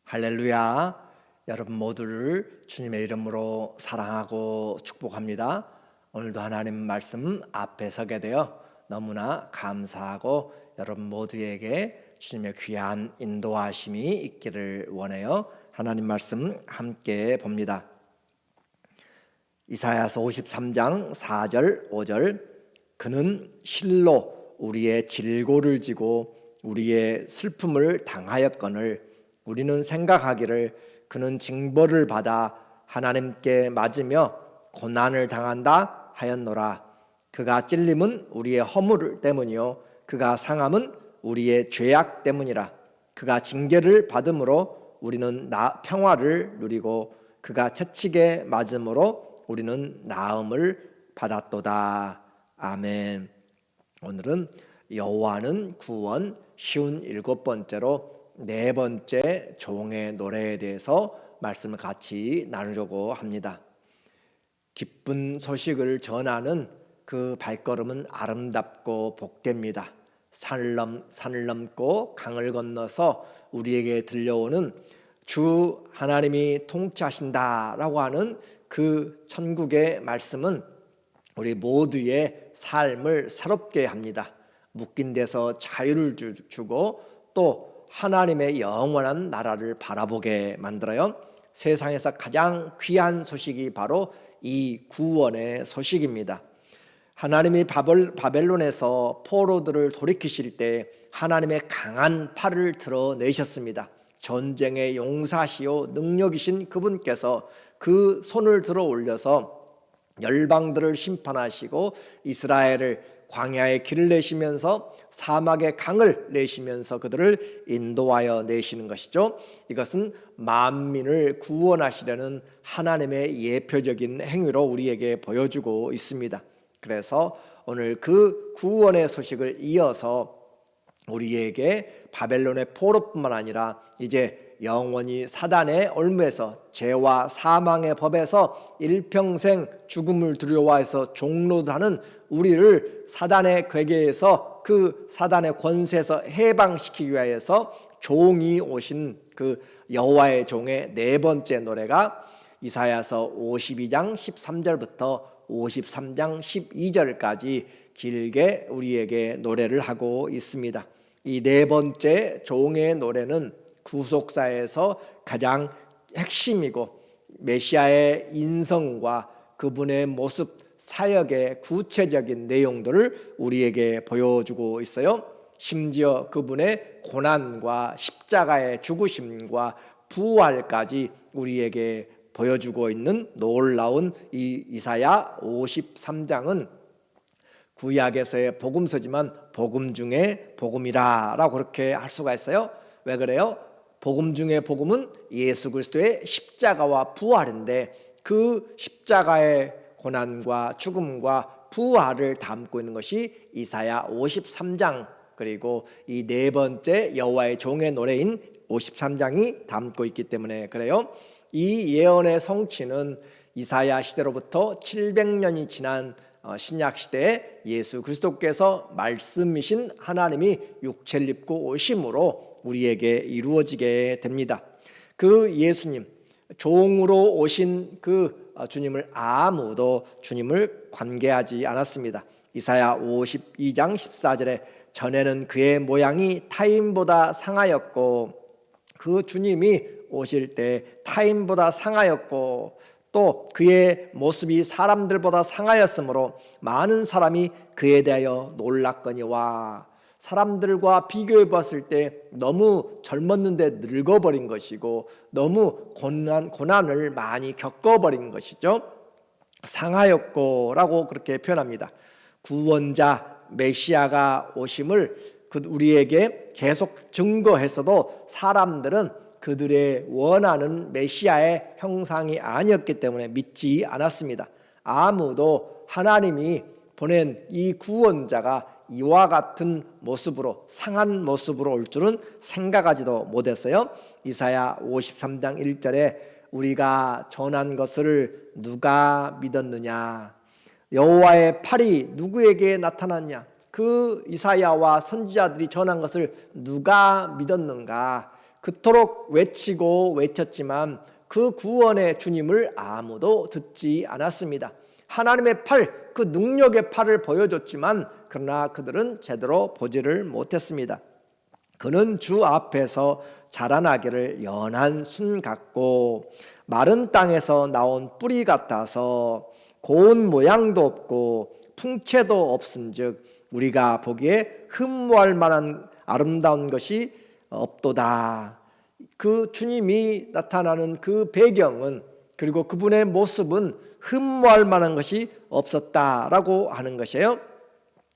할렐루야. 여러분 모두를 주님의 이름으로 사랑하고 축복합니다. 오늘도 하나님 말씀 앞에 서게 되어 너무나 감사하고 여러분 모두에게 주님의 귀한 인도하심이 있기를 원해요. 하나님 말씀 함께 봅니다. 이사야서 53장 4절 5절 그는 실로 우리의 질고를 지고 우리의 슬픔을 당하였거늘 우리는 생각하기를 그는 징벌을 받아 하나님께 맞으며 고난을 당한다 하였노라. 그가 찔림은 우리의 허물 때문이요 그가 상함은 우리의 죄악 때문이라. 그가 징계를 받음으로 우리는 평화를 누리고 그가 채찍에 맞음으로 우리는 나음을 받았도다. 아멘. 오늘은 여호와는 구원 쉬운 7번째로 네 번째 종의 노래에 대해서 말씀을 같이 나누려고 합니다. 기쁜 소식을 전하는 그 발걸음은 아름답고 복됩니다. 산을 넘고 강을 건너서 우리에게 들려오는 주 하나님이 통치하신다라고 하는 그 천국의 말씀은 우리 모두의 삶을 새롭게 합니다. 묶인 데서 자유를 주고 또 하나님의 영원한 나라를 바라보게 만들어요. 세상에서 가장 귀한 소식이 바로 이 구원의 소식입니다. 하나님이 바벨론에서 포로들을 돌이키실 때 하나님의 강한 팔을 드러내셨습니다. 전쟁의 용사시요 능력이신 그분께서 그 손을 들어 올려서 열방들을 심판하시고 이스라엘을 광야의 길을 내시면서 사막의 강을 내시면서 그들을 인도하여 내시는 것이죠. 이것은 만민을 구원하시려는 하나님의 예표적인 행위로 우리에게 보여주고 있습니다. 그래서 오늘 그 구원의 소식을 이어서 우리에게 바벨론의 포로뿐만 아니라 이제 영원히 사단의 올무에서 죄와 사망의 법에서 일평생 죽음을 두려워해서 종노하는 우리를 사단의 괴계에서 그 사단의 권세에서 해방시키기 위하여서 종이 오신 그 여호와의 종의 네 번째 노래가 이사야서 52장 13절부터 53장 12절까지 길게 우리에게 노래를 하고 있습니다. 이 네 번째 종의 노래는 구속사에서 가장 핵심이고 메시아의 인성과 그분의 모습, 사역의 구체적인 내용들을 우리에게 보여주고 있어요. 심지어 그분의 고난과 십자가의 죽으심과 부활까지 우리에게 보여주고 있는 놀라운 이 이사야 53장은 구약에서의 복음서지만 복음 중에 복음이라고 그렇게 할 수가 있어요. 왜 그래요? 복음 중에 복음은 예수 그리스도의 십자가와 부활인데 그 십자가의 고난과 죽음과 부활을 담고 있는 것이 이사야 53장 그리고 이 네 번째 여호와의 종의 노래인 53장이 담고 있기 때문에 그래요. 이 예언의 성취는 이사야 시대로부터 700년이 지난 신약 시대에 예수 그리스도께서 말씀이신 하나님이 육체를 입고 오심으로 우리에게 이루어지게 됩니다. 그 예수님, 종으로 오신 그 주님을 아무도 주님을 관계하지 않았습니다. 이사야 52장 14절에 전에는 그의 모양이 타인보다 상하였고 그 주님이 오실 때 타인보다 상하였고 또 그의 모습이 사람들보다 상하였으므로 많은 사람이 그에 대하여 놀랐거니와 사람들과 비교해 봤을 때 너무 젊었는데 늙어버린 것이고 너무 고난을 많이 겪어버린 것이죠. 상하였고라고 그렇게 표현합니다. 구원자 메시아가 오심을 우리에게 계속 증거했어도 사람들은 그들의 원하는 메시아의 형상이 아니었기 때문에 믿지 않았습니다. 아무도 하나님이 보낸 이 구원자가 이와 같은 모습으로 상한 모습으로 올 줄은 생각하지도 못했어요. 이사야 53장 1절에 우리가 전한 것을 누가 믿었느냐? 여호와의 팔이 누구에게 나타났냐? 그 이사야와 선지자들이 전한 것을 누가 믿었는가? 그토록 외치고 외쳤지만 그 구원의 주님을 아무도 듣지 않았습니다. 하나님의 팔, 그 능력의 팔을 보여줬지만 그러나 그들은 제대로 보지를 못했습니다. 그는 주 앞에서 자라나기를 연한 순 같고 마른 땅에서 나온 뿌리 같아서 고운 모양도 없고 풍채도 없은즉 우리가 보기에 흠모할 만한 아름다운 것이 없도다. 그 주님이 나타나는 그 배경은, 그리고 그분의 모습은 흠모할 만한 것이 없었다라고 하는 것이에요.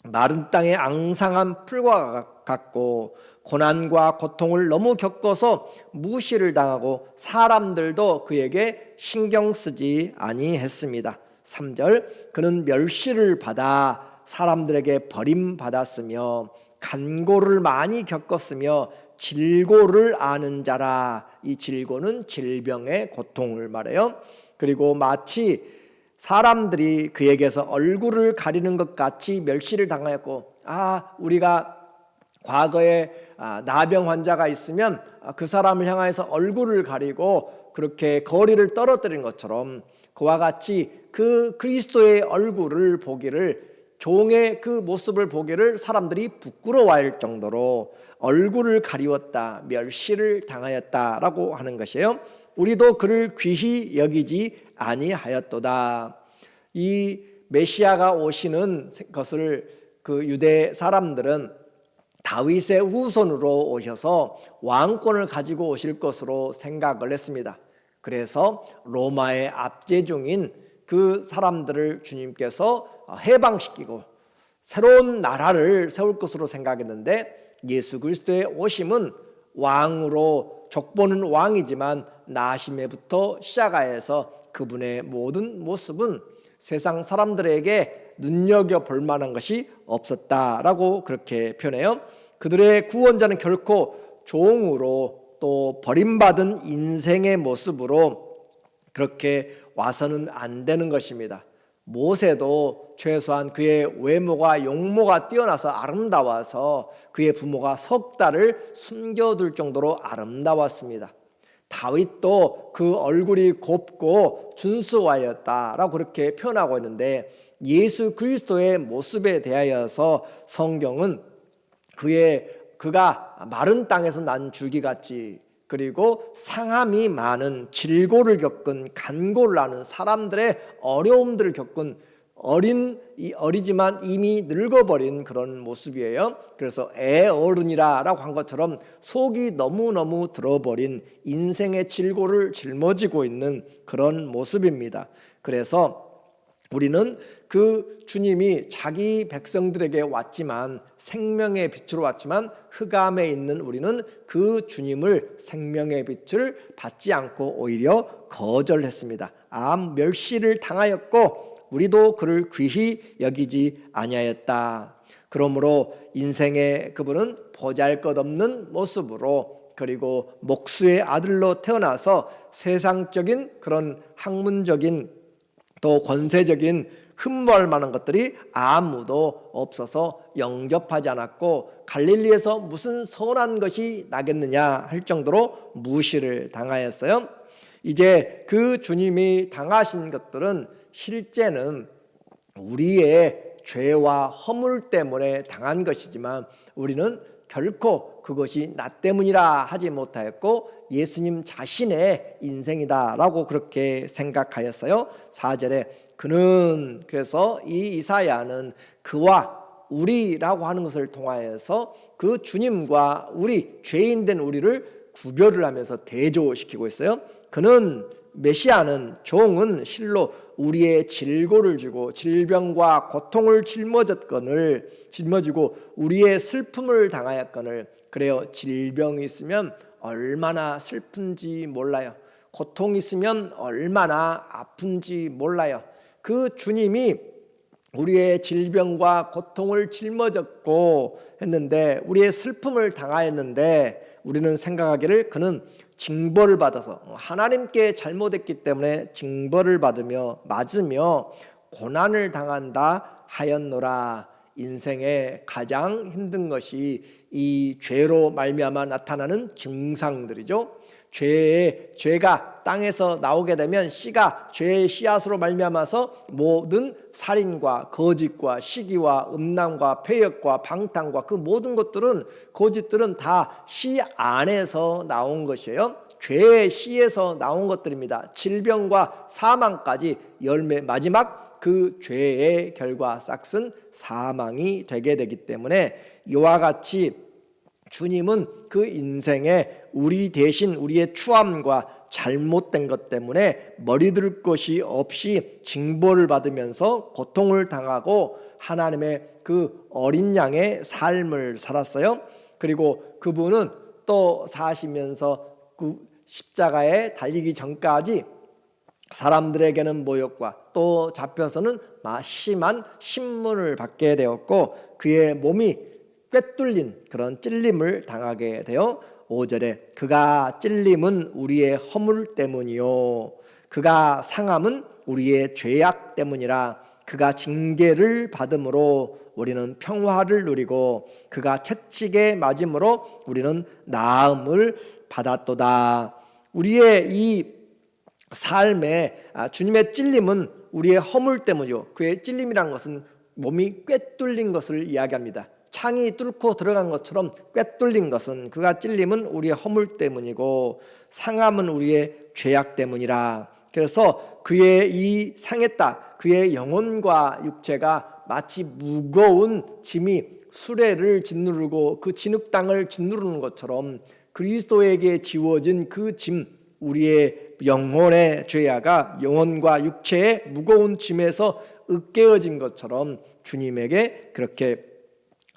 마른 땅에 앙상한 풀과 같고 고난과 고통을 너무 겪어서 무시를 당하고 사람들도 그에게 신경 쓰지 아니했습니다. 3절, 그는 멸시를 받아 사람들에게 버림받았으며 간고를 많이 겪었으며 질고를 아는 자라. 이 질고는 질병의 고통을 말해요. 그리고 마치 사람들이 그에게서 얼굴을 가리는 것 같이 멸시를 당하였고, 우리가 과거에 나병 환자가 있으면 그 사람을 향해서 얼굴을 가리고 그렇게 거리를 떨어뜨린 것처럼 그와 같이 그 그리스도의 얼굴을 보기를, 종의 그 모습을 보기를 사람들이 부끄러워할 정도로 얼굴을 가리웠다, 멸시를 당하였다라고 하는 것이에요. 우리도 그를 귀히 여기지 아니하였도다. 이 메시아가 오시는 것을 그 유대 사람들은 다윗의 후손으로 오셔서 왕권을 가지고 오실 것으로 생각을 했습니다. 그래서 로마의 압제 중인 그 사람들을 주님께서 해방시키고 새로운 나라를 세울 것으로 생각했는데, 예수 그리스도의 오심은 왕으로, 족보는 왕이지만 나심에부터 시작하여서 그분의 모든 모습은 세상 사람들에게 눈여겨볼 만한 것이 없었다라고 그렇게 표현해요. 그들의 구원자는 결코 종으로 또 버림받은 인생의 모습으로 그렇게 와서는 안 되는 것입니다. 모세도 최소한 그의 외모가 용모가 뛰어나서 아름다워서 그의 부모가 석 달을 숨겨둘 정도로 아름다웠습니다. 다윗도 그 얼굴이 곱고 준수하였다라고 그렇게 표현하고 있는데, 예수 그리스도의 모습에 대하여서 성경은 그가 마른 땅에서 난 줄기같이, 그리고 상함이 많은, 질고를 겪은, 간고를 하는, 사람들의 어려움들을 겪은 어리지만 이미 늙어버린 그런 모습이에요. 그래서 애어른이라고 한 것처럼 속이 너무너무 들어버린 인생의 질고를 짊어지고 있는 그런 모습입니다. 그래서 우리는 그 주님이 자기 백성들에게 왔지만, 생명의 빛으로 왔지만 흑암에 있는 우리는 그 주님을, 생명의 빛을 받지 않고 오히려 거절했습니다. 멸시를 당하였고 우리도 그를 귀히 여기지 아니하였다. 그러므로 인생의 그분은 보잘것없는 모습으로, 그리고 목수의 아들로 태어나서 세상적인 그런 학문적인 또 권세적인 흠모할 만한 것들이 아무도 없어서 영접하지 않았고, 갈릴리에서 무슨 선한 것이 나겠느냐 할 정도로 무시를 당하였어요. 이제 그 주님이 당하신 것들은 실제는 우리의 죄와 허물 때문에 당한 것이지만 우리는 결코 그것이 나 때문이라 하지 못하였고 예수님 자신의 인생이다라고 그렇게 생각하였어요. 4절에 그는, 그래서 이 이사야는 그와 우리라고 하는 것을 통하여서 그 주님과 우리, 죄인된 우리를 구별을 하면서 대조시키고 있어요. 그는, 메시아는, 종은 실로 우리의 질고를 주고 질병과 고통을 짊어지고 우리의 슬픔을 당하였거늘. 그래요, 질병이 있으면 얼마나 슬픈지 몰라요. 고통이 있으면 얼마나 아픈지 몰라요. 그 주님이 우리의 질병과 고통을 짊어졌고 했는데, 우리의 슬픔을 당하였는데, 우리는 생각하기를 그는 징벌을 받아서, 하나님께 잘못했기 때문에 징벌을 맞으며 고난을 당한다 하였노라. 인생의 가장 힘든 것이 이 죄로 말미암아 나타나는 증상들이죠. 죄가 땅에서 나오게 되면 씨가 죄의 씨앗으로 말미암아서 모든 살인과 거짓과 시기와 음란과 패역과 방탕과 그 모든 것들은 거짓들은 다 씨 안에서 나온 것이에요. 죄의 씨에서 나온 것들입니다. 질병과 사망까지 열매 마지막 그 죄의 결과 싹은 사망이 되게 되기 때문에 이와 같이 주님은 그 인생에 우리 대신 우리의 추함과 잘못된 것 때문에 머리들 것이 없이 징벌을 받으면서 고통을 당하고 하나님의 그 어린 양의 삶을 살았어요. 그리고 그분은 또 사시면서 그 십자가에 달리기 전까지 사람들에게는 모욕과 또 잡혀서는 심한 신문을 받게 되었고 그의 몸이 꿰뚫린 그런 찔림을 당하게 되어 5절에 그가 찔림은 우리의 허물 때문이요 그가 상함은 우리의 죄악 때문이라 그가 징계를 받음으로 우리는 평화를 누리고 그가 채찍에 맞음으로 우리는 나음을 받았도다. 우리의 이 삶에 주님의 찔림은 우리의 허물 때문이요 그의 찔림이란 것은 몸이 꿰뚫린 것을 이야기합니다. 창이 뚫고 들어간 것처럼 꿰뚫린 것은 그가 찔림은 우리의 허물 때문이고 상함은 우리의 죄악 때문이라. 그래서 그의 이 상했다 그의 영혼과 육체가 마치 무거운 짐이 수레를 짓누르고 그 진흙땅을 짓누르는 것처럼 그리스도에게 지워진 그 짐 우리의 영혼의 죄아가 영혼과 육체의 무거운 짐에서 으깨어진 것처럼 주님에게 그렇게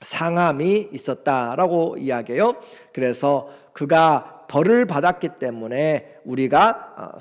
상함이 있었다라고 이야기해요. 그래서 그가 벌을 받았기 때문에 우리가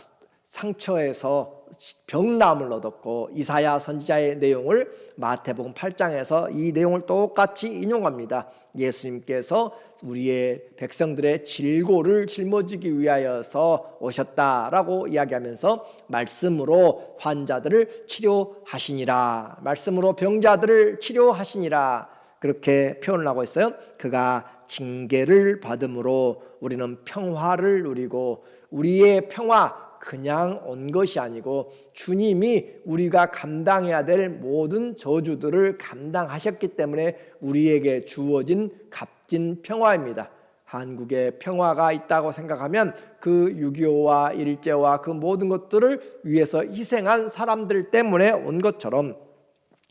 상처에서 병남을 얻었고 이사야 선지자의 내용을 마태복음 8장에서 이 내용을 똑같이 인용합니다. 예수님께서 우리의 백성들의 질고를 짊어지기 위하여서 오셨다라고 이야기하면서 말씀으로 환자들을 치료하시니라 말씀으로 병자들을 치료하시니라 그렇게 표현을 하고 있어요. 그가 징계를 받음으로 우리는 평화를 누리고 우리의 평화 그냥 온 것이 아니고 주님이 우리가 감당해야 될 모든 저주들을 감당하셨기 때문에 우리에게 주어진 값진 평화입니다. 한국에 평화가 있다고 생각하면 그 6.25와 일제와 그 모든 것들을 위해서 희생한 사람들 때문에 온 것처럼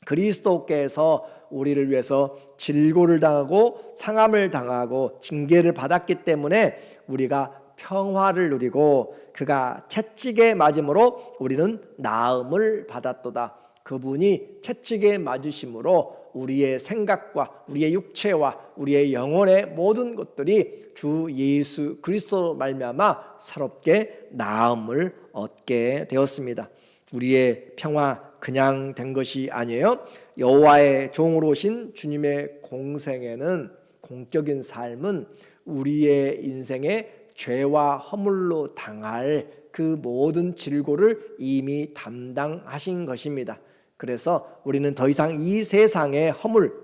그리스도께서 우리를 위해서 질고를 당하고 상함을 당하고 징계를 받았기 때문에 우리가 평화를 누리고 그가 채찍에 맞음으로 우리는 나음을 받았도다. 그분이 채찍에 맞으심으로 우리의 생각과 우리의 육체와 우리의 영혼의 모든 것들이 주 예수 그리스도로 말미암아 새롭게 나음을 얻게 되었습니다. 우리의 평화 그냥 된 것이 아니에요. 여호와의 종으로 오신 주님의 공생애는 공적인 삶은 우리의 인생에 죄와 허물로 당할 그 모든 질고를 이미 담당하신 것입니다. 그래서 우리는 더 이상 이 세상의 허물,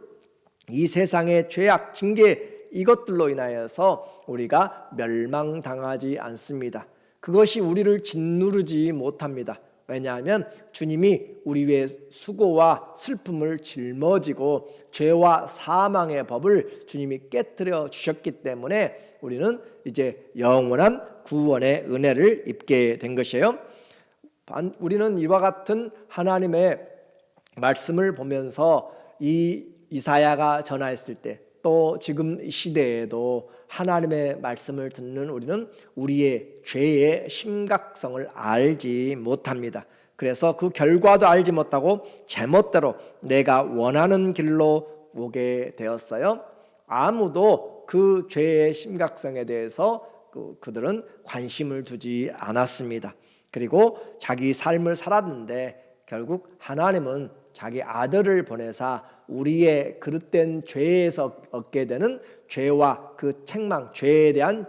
이 세상의 죄악, 징계 이것들로 인하여서 우리가 멸망당하지 않습니다. 그것이 우리를 짓누르지 못합니다. 왜냐하면 주님이 우리 위해 수고와 슬픔을 짊어지고 죄와 사망의 법을 주님이 깨뜨려 주셨기 때문에 우리는 이제 영원한 구원의 은혜를 입게 된 것이에요. 우리는 이와 같은 하나님의 말씀을 보면서 이 이사야가 전하였을 때 또 지금 이 시대에도 하나님의 말씀을 듣는 우리는 우리의 죄의 심각성을 알지 못합니다. 그래서 그 결과도 알지 못하고 제멋대로 내가 원하는 길로 오게 되었어요. 아무도 그 죄의 심각성에 대해서 그들은 관심을 두지 않았습니다. 그리고 자기 삶을 살았는데 결국 하나님은 자기 아들을 보내사 우리의 그릇된 죄에서 얻게 되는 죄와 그 책망, 죄에 대한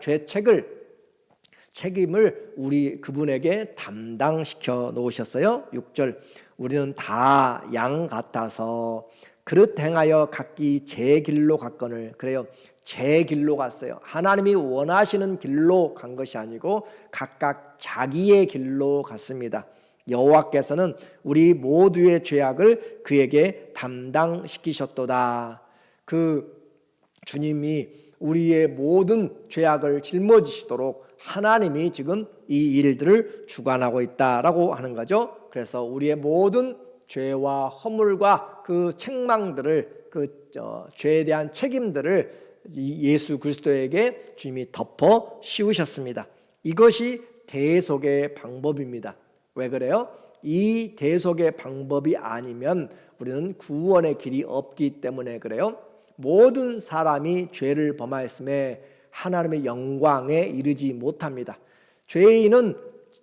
책임을 우리 그분에게 담당시켜 놓으셨어요. 6절 우리는 다 양 같아서 그릇 행하여 각기 제 길로 갔거늘. 그래요. 제 길로 갔어요. 하나님이 원하시는 길로 간 것이 아니고 각각 자기의 길로 갔습니다. 여호와께서는 우리 모두의 죄악을 그에게 담당시키셨도다. 그 주님이 우리의 모든 죄악을 짊어지시도록 하나님이 지금 이 일들을 주관하고 있다라고 하는 거죠. 그래서 우리의 모든 죄와 허물과 그 책망들을, 죄에 대한 책임들을 예수 그리스도에게 주님이 덮어 씌우셨습니다. 이것이 대속의 방법입니다. 왜 그래요? 이 대속의 방법이 아니면 우리는 구원의 길이 없기 때문에 그래요. 모든 사람이 죄를 범하였음에 하나님의 영광에 이르지 못합니다. 죄인은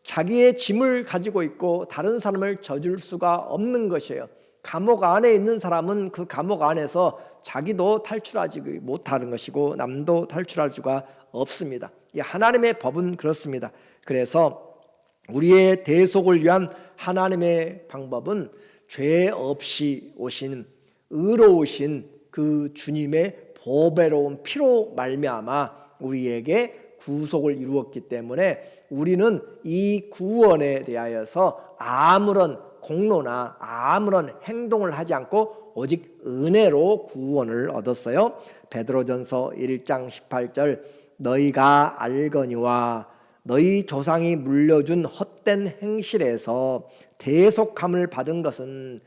자기의 짐을 가지고 있고 다른 사람을 져줄 수가 없는 것이에요. 감옥 안에 있는 사람은 그 감옥 안에서 자기도 탈출하지 못하는 것이고 남도 탈출할 수가 없습니다. 이 하나님의 법은 그렇습니다. 그래서 우리의 대속을 위한 하나님의 방법은 죄 없이 오신 의로우신 그 주님의 보배로운 피로 말미암아 우리에게 구속을 이루었기 때문에 우리는 이 구원에 대하여서 아무런 공로나 아무런 행동을 하지 않고 오직 은혜로 구원을 얻었어요. 베드로전서 1장 18절 너희가 알거니와 너희 조상이 물려준 헛된 행실에서 대속함을 받은 것은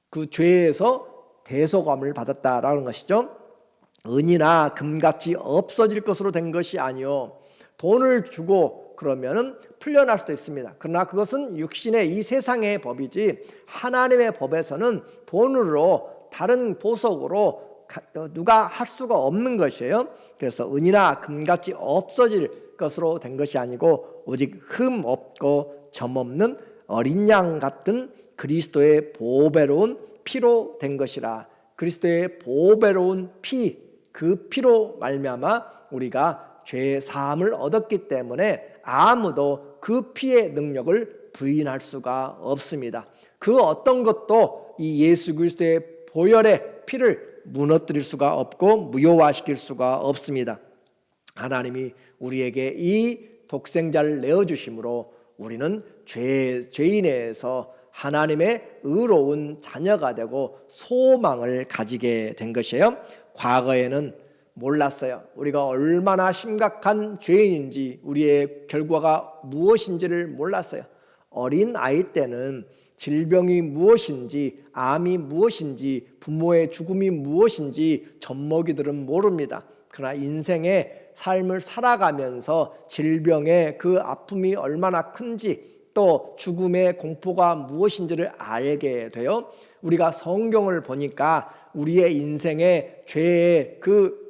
그 죄에서 대속함을 받았다라는 것이죠. 은이나 금같이 없어질 것으로 된 것이 아니요 돈을 주고 그러면은 풀려날 수도 있습니다. 그러나 그것은 육신의 이 세상의 법이지 하나님의 법에서는 돈으로 다른 보석으로 누가 할 수가 없는 것이에요. 그래서 은이나 금같이 없어질 것으로 된 것이 아니고 오직 흠 없고 점 없는 어린 양 같은 그리스도의 보배로운 피로 된 것이라. 그리스도의 보배로운 피, 그 피로 말미암아 우리가 죄 사함을 얻었기 때문에 아무도 그 피의 능력을 부인할 수가 없습니다. 그 어떤 것도 이 예수 그리스도의 보혈의 피를 무너뜨릴 수가 없고 무효화시킬 수가 없습니다. 하나님이 우리에게 이 독생자를 내어주심으로 우리는 죄인에서 하나님의 의로운 자녀가 되고 소망을 가지게 된 것이에요. 과거에는 몰랐어요. 우리가 얼마나 심각한 죄인인지 우리의 결과가 무엇인지를 몰랐어요. 어린 아이 때는 질병이 무엇인지 암이 무엇인지 부모의 죽음이 무엇인지 젖먹이들은 모릅니다. 그러나 인생의 삶을 살아가면서 질병의 그 아픔이 얼마나 큰지 또 죽음의 공포가 무엇인지를 알게 돼요. 우리가 성경을 보니까 우리의 인생의 죄의 그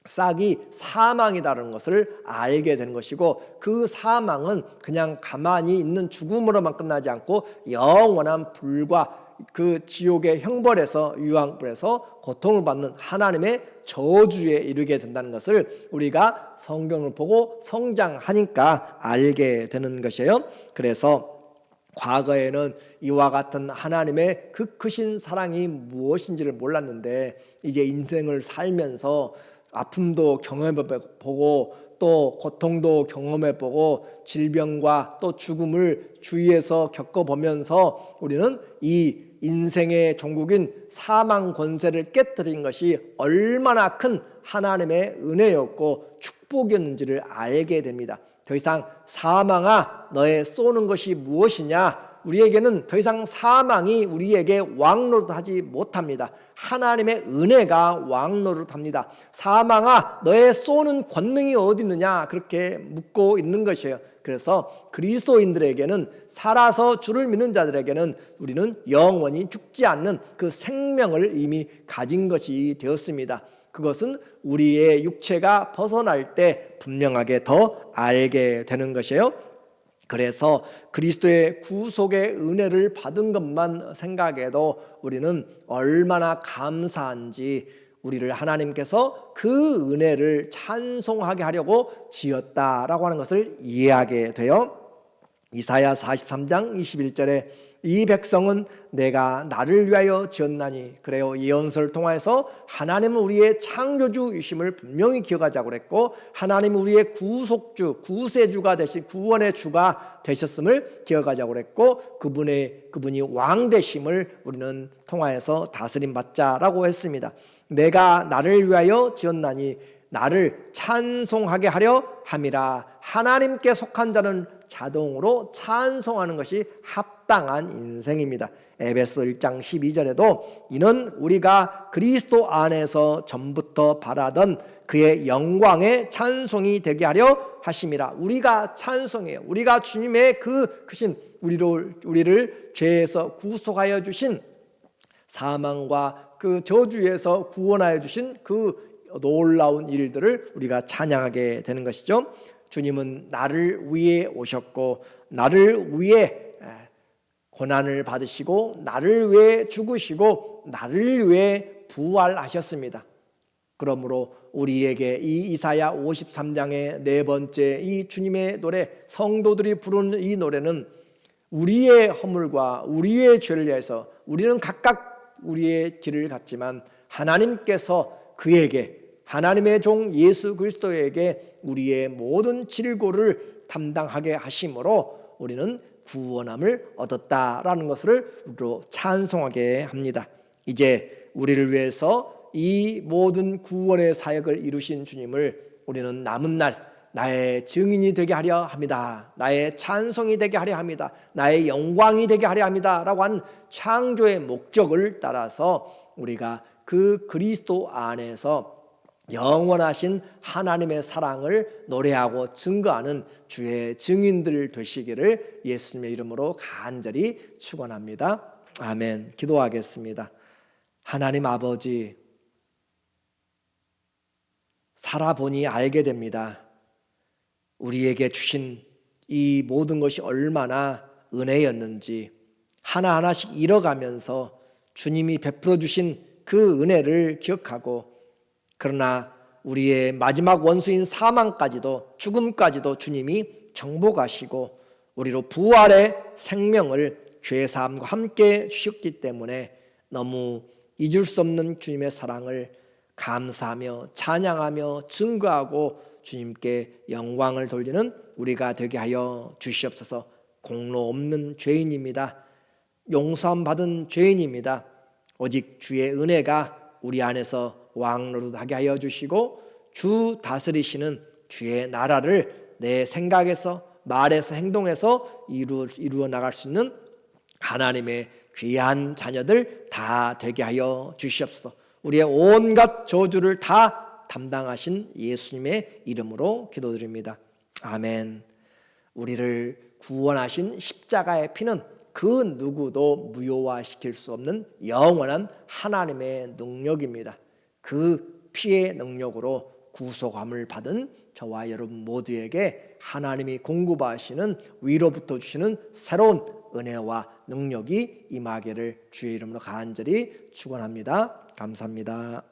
싹이 사망이라는 것을 알게 되는 것이고 그 사망은 그냥 가만히 있는 죽음으로만 끝나지 않고 영원한 불과 그 지옥의 형벌에서 유황불에서 고통을 받는 하나님의 저주에 이르게 된다는 것을 우리가 성경을 보고 성장하니까 알게 되는 것이에요. 그래서 과거에는 이와 같은 하나님의 그 크신 사랑이 무엇인지를 몰랐는데 이제 인생을 살면서 아픔도 경험해보고 또 고통도 경험해보고 질병과 또 죽음을 주위에서 겪어보면서 우리는 이 인생의 종국인 사망 권세를 깨뜨린 것이 얼마나 큰 하나님의 은혜였고 축복이었는지를 알게 됩니다. 더 이상 사망아 너의 쏘는 것이 무엇이냐? 우리에게는 더 이상 사망이 우리에게 왕노릇하지 못합니다. 하나님의 은혜가 왕노릇합니다. 사망아 너의 쏘는 권능이 어디 있느냐? 그렇게 묻고 있는 것이에요. 그래서 그리스도인들에게는 살아서 주를 믿는 자들에게는 우리는 영원히 죽지 않는 그 생명을 이미 가진 것이 되었습니다. 그것은 우리의 육체가 벗어날 때 분명하게 더 알게 되는 것이에요. 그래서 그리스도의 구속의 은혜를 받은 것만 생각해도 우리는 얼마나 감사한지 우리를 하나님께서 그 은혜를 찬송하게 하려고 지었다라고 하는 것을 이해하게 돼요. 이사야 43장 21절에 이 백성은 내가 나를 위하여 지었나니, 그래요, 예언서를 통해서 하나님은 우리의 창조주이심을 분명히 기억하자고 그랬고, 하나님은 우리의 구속주, 구세주가 되신, 구원의 주가 되셨음을 기억하자고 그랬고, 그분이 왕 되심을 우리는 통하여서 다스림 받자라고 했습니다. 내가 나를 위하여 지었나니 나를 찬송하게 하려 함이라. 하나님께 속한 자는 자동으로 찬송하는 것이 합당한 인생입니다. 에베소 1장 12절에도 이는 우리가 그리스도 안에서 전부터 바라던 그의 영광의 찬송이 되게 하려 하심이라. 우리가 찬송해요. 우리가 주님의 크신 우리를 죄에서 구속하여 주신, 사망과 그 저주에서 구원하여 주신 그 놀라운 일들을 우리가 찬양하게 되는 것이죠. 주님은 나를 위해 오셨고, 나를 위해 고난을 받으시고, 나를 위해 죽으시고, 나를 위해 부활하셨습니다. 그러므로 우리에게 이 이사야 53장의 네 번째 이 주님의 노래, 성도들이 부르는 이 노래는 우리의 허물과 우리의 죄를 위해서 우리는 각각 우리의 길을 갔지만 하나님께서 그에게, 하나님의 종 예수 그리스도에게 우리의 모든 질고를 담당하게 하심으로 우리는 구원함을 얻었다라는 것을 우리로 찬송하게 합니다. 이제 우리를 위해서 이 모든 구원의 사역을 이루신 주님을 우리는 남은 날 나의 증인이 되게 하려 합니다. 나의 찬송이 되게 하려 합니다. 나의 영광이 되게 하려 합니다 라고 한 창조의 목적을 따라서 우리가 그 그리스도 안에서 영원하신 하나님의 사랑을 노래하고 증거하는 주의 증인들 되시기를 예수님의 이름으로 간절히 축원합니다. 아멘. 기도하겠습니다. 하나님 아버지, 살아보니 알게 됩니다. 우리에게 주신 이 모든 것이 얼마나 은혜였는지 하나하나씩 잃어가면서 주님이 베풀어 주신 그 은혜를 기억하고, 그러나 우리의 마지막 원수인 사망까지도, 죽음까지도 주님이 정복하시고 우리로 부활의 생명을 죄사함과 함께 주셨기 때문에 너무 잊을 수 없는 주님의 사랑을 감사하며 찬양하며 증거하고 주님께 영광을 돌리는 우리가 되게 하여 주시옵소서. 공로 없는 죄인입니다. 용서함 받은 죄인입니다. 오직 주의 은혜가 우리 안에서 왕노릇하게 하여 주시고 주 다스리시는 주의 나라를 내 생각에서, 말에서, 행동에서 이루어 나갈 수 있는 하나님의 귀한 자녀들 다 되게 하여 주시옵소서. 우리의 온갖 저주를 다 담당하신 예수님의 이름으로 기도드립니다. 아멘. 우리를 구원하신 십자가의 피는 그 누구도 무효화시킬 수 없는 영원한 하나님의 능력입니다. 그 피의 능력으로 구속함을 받은 저와 여러분 모두에게 하나님이 공급하시는, 위로부터 주시는 새로운 은혜와 능력이 임하기를 주의 이름으로 간절히 축원합니다. 감사합니다.